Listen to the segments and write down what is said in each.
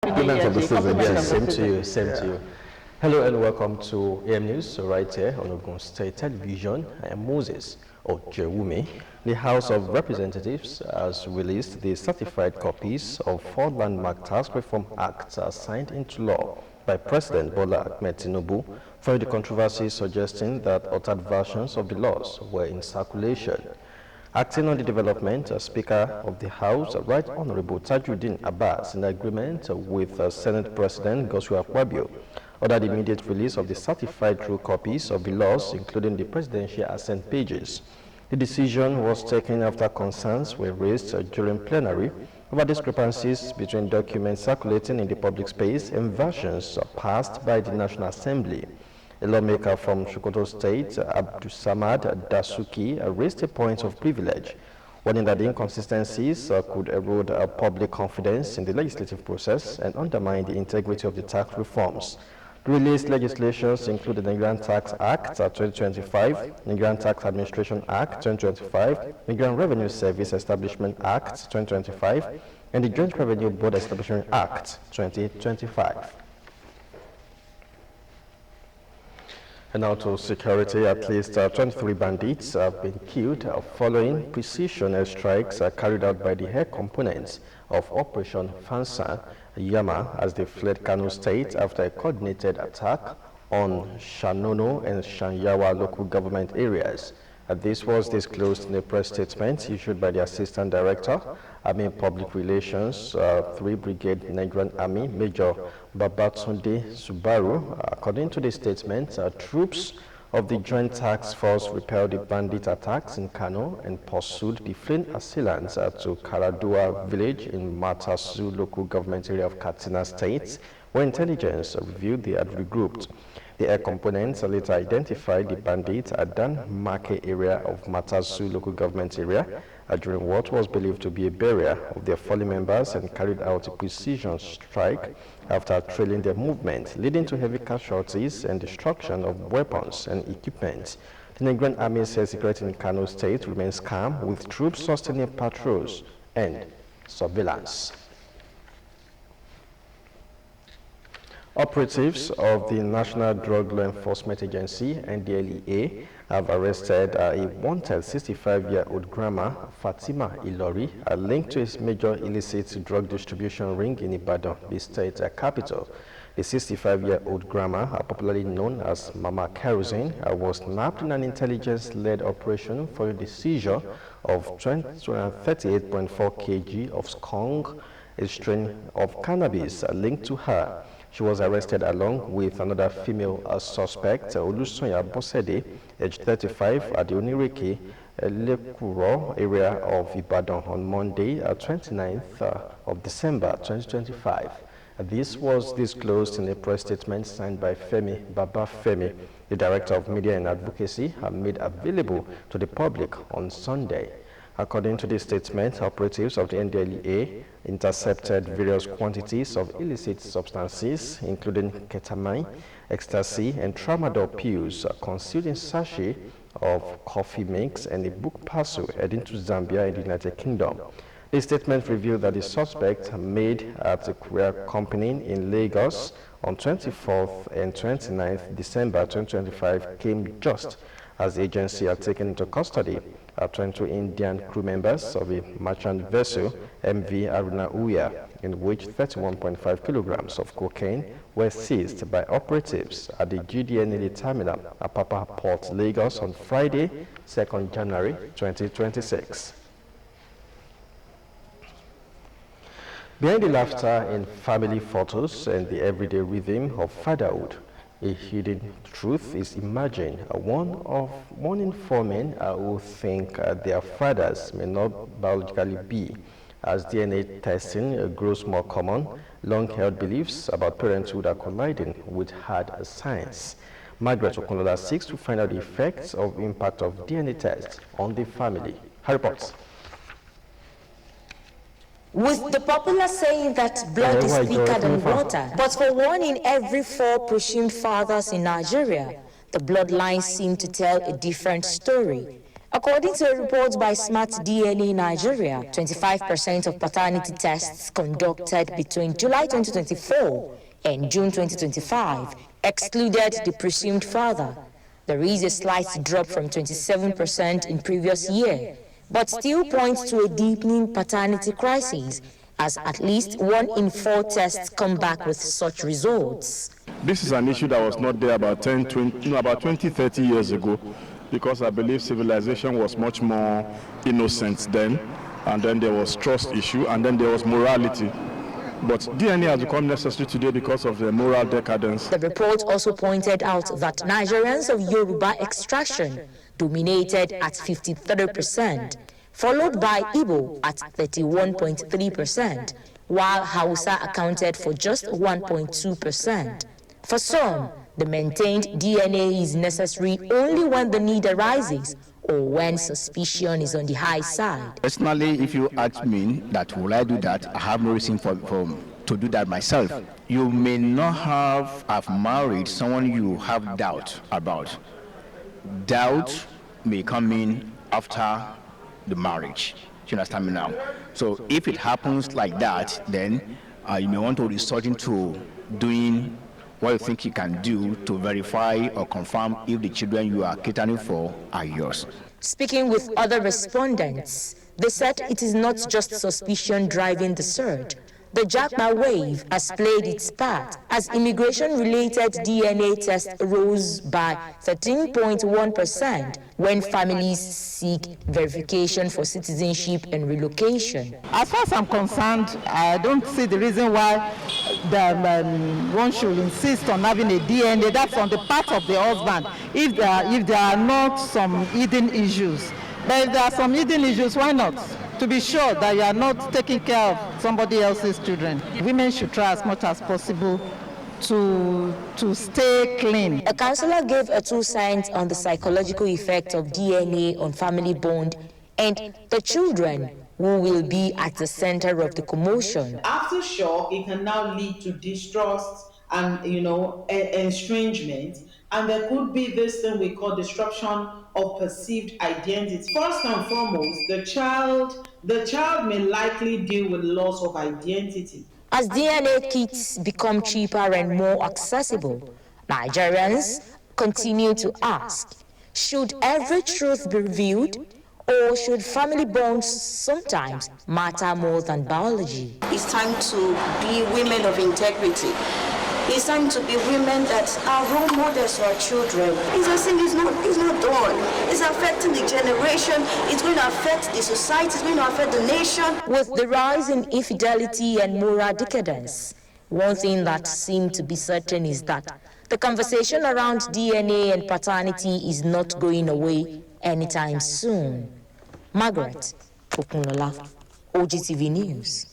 Good night of the season. Yes, same to you, same to you. Hello and welcome to AM News right here on Ogun State Television. I am Moses Ojewumi. The House of Representatives has released the certified copies of 4 landmark tax reform acts signed into law by President Bola Ahmed Tinubu for the controversy suggesting that altered versions of the laws were in circulation. Acting on the development, Speaker of the House, Right Honorable Tajuddin Abbas, in agreement with Senate President Godswill Akpabio, ordered the immediate release of the certified true copies of the laws, including the presidential assent pages. The decision was taken after concerns were raised during plenary over discrepancies between documents circulating in the public space and versions passed by the National Assembly. A lawmaker from Sokoto State, Abdusamad Dasuki, raised a point of privilege, warning that the inconsistencies could erode public confidence in the legislative process and undermine the integrity of the tax reforms. The released legislations include the Nigerian Tax Act 2025, Nigerian Tax Administration Act 2025, Nigerian Revenue Service Establishment Act 2025, and the Joint Revenue Board Establishment Act 2025. And now to security, at least 23 bandits have been killed following precision airstrikes carried out by the air components of Operation Fansa Yama as they fled Kano State after a coordinated attack on Shanono and Shanyawa local government areas. This was disclosed in a press statement issued by the Assistant Director, Army Public Relations, 3 Brigade Nigerian Army, Major Babatunde Subaru. According to the statement, troops of the Joint Task Force repelled the bandit attacks in Kano and pursued the fleeing assailants to Karadua village in Matasu local government area of Katsina State, where intelligence revealed they had regrouped. The air components later identified the bandits at Dan Make area of Matasu local government area during what was believed to be a burial of their fallen members and carried out a precision strike after trailing their movement, leading to heavy casualties and destruction of weapons and equipment. The Nigerian Army says security in Kano State remains calm, with troops sustaining patrols and surveillance. Operatives of the National Drug Law Enforcement Agency, NDLEA, have arrested a wanted 65-year-old grandma, Fatima Ilori, linked to a major illicit drug distribution ring in Ibadan, the state capital. The 65-year-old grandma, popularly known as Mama Kerosene, was nabbed in an intelligence-led operation for the seizure of 238.4 kg of skunk, a strain of cannabis linked to her. She was arrested along with another female suspect, Olusoya Bosede, aged 35, at the Onireke Lekuro area of Ibadan on Monday, 29th of December 2025. This was disclosed in a press statement signed by Femi Babafemi, the Director of Media and Advocacy, made available to the public on Sunday. According to this statement, operatives of the NDLEA intercepted various quantities of illicit substances, including ketamine, ecstasy, and tramadol pills concealed in sachet of coffee mix and a book parcel heading to Zambia and the United Kingdom. The statement revealed that the suspect made at a courier company in Lagos on 24th and 29th December 2025 came just as the agency had taken into custody 22 Indian crew members of a merchant vessel, MV Aruna Uya, in which 31.5 kilograms of cocaine were seized by operatives at the GDNL terminal at Apapa Port, Lagos on Friday, 2nd January 2026. Behind the laughter in family photos and the everyday rhythm of fatherhood, a hidden truth is emerging, one in 4 men who think their fathers may not biologically be. As DNA testing grows more common, long-held beliefs about parenthood are colliding with hard science. Margaret Okunlola seeks to find out the effects of impact of DNA tests on the family. Her reports. With the popular saying that blood is thicker than water, but for 1 in every 4 presumed fathers in Nigeria, the bloodlines seem to tell a different story. According to a report by Smart DNA Nigeria, 25% of paternity tests conducted between July 2024 and June 2025 excluded the presumed father. There is a slight drop from 27% in previous year, but still points to a deepening paternity crisis, as at least 1 in 4 tests come back with such results. This is an issue that was not there about 20, 30 years ago, because I believe civilization was much more innocent then, and then there was trust issue, and then there was morality. But DNA has become necessary today because of the moral decadence. The report also pointed out that Nigerians of Yoruba extraction dominated at 53%, followed by Igbo at 31.3%, while Hausa accounted for just 1.2%. For some, the maintained DNA is necessary only when the need arises or when suspicion is on the high side. Personally, if you ask me that will I do that, I have no reason to do that myself. You may not have married someone you have doubt about. Doubt may come in after the marriage. You understand me now? So if it happens like that, then you may want to resort into doing what you think you can do to verify or confirm if the children you are catering for are yours. Speaking with other respondents, they said it is not just suspicion driving the surge. The Japa wave has played its part as immigration-related DNA tests rose by 13.1% when families seek verification for citizenship and relocation. As far as I'm concerned, I don't see the reason why one should insist on having a DNA. That's on the part of the husband, if there are not some hidden issues. But if there are some hidden issues, why not? To be sure that you are not taking care of somebody else's children. Women should try as much as possible to stay clean. A counselor gave a 2 cents on the psychological effect of DNA on family bond and the children who will be at the center of the commotion. After shock, it can now lead to distrust and estrangement, and there could be this thing we call disruption of perceived identity. First and foremost, the child may likely deal with loss of identity. As DNA kits become cheaper and more accessible, Nigerians continue to ask, should every truth be revealed, or should family bonds sometimes matter more than biology? It's time to be women of integrity. It's time to be women that are role models for our children. It's a thing, it's not done. It's affecting the generation. It's going to affect the society. It's going to affect the nation. With the rise in infidelity and moral decadence, one thing that seems to be certain is that the conversation around DNA and paternity is not going away anytime soon. Margaret Okunlola, OGTV News.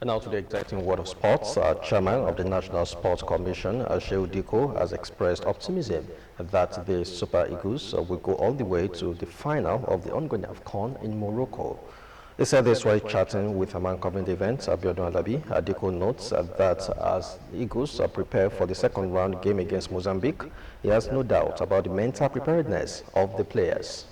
And now to the exciting world of sports. Chairman of the National Sports Commission, Shehu Diko, has expressed optimism that the Super Eagles will go all the way to the final of the ongoing AFCON in Morocco. He said this while chatting with a man covering the event, Abiodun Alabi. Diko notes that as the Eagles prepare for the second round game against Mozambique, he has no doubt about the mental preparedness of the players.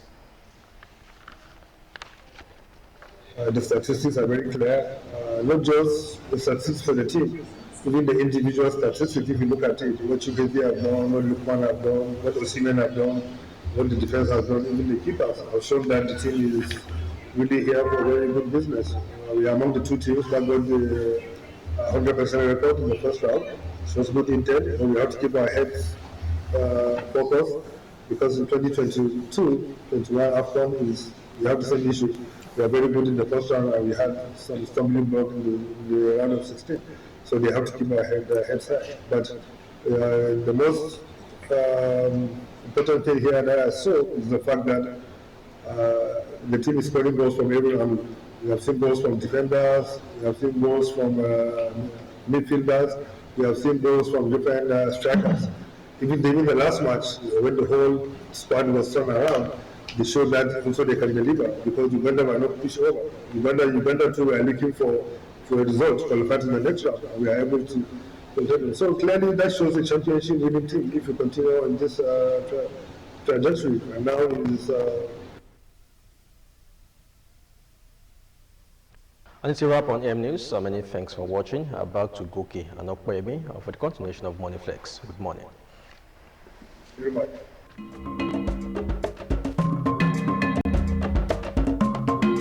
The statistics are very clear, not just the statistics for the team, even the individual statistics. If you look at it, what Chukwu have done, what Lukman have done, what Osimhen have done, what the defense has done, even the keepers have shown that the team is really here for very good business. We are among the 2 teams that got the 100% record in the first round. So it's good intent, but we have to keep our heads focused, because in 2022, 21 AFCON we have the same issue. We are very good in the first round, and we had some stumbling block in the round of 16. So they have to keep our heads high. But the most important thing here that I saw is the fact that the team is scoring goals from everyone. We have seen goals from defenders, we have seen goals from midfielders, we have seen goals from different strikers. Even the last match, when the whole squad was turned around, they showed that also they can deliver, because Uganda were not pushed over. Uganda too were looking for a result to qualify to the next round, and we are able to continue. So clearly that shows the championship winning team if you continue on this track. trajectory, and now is. And it's a wrap on AM News. So many thanks for watching. Back to Goki and Okwemi for the continuation of Money Flex. Good morning. Very much.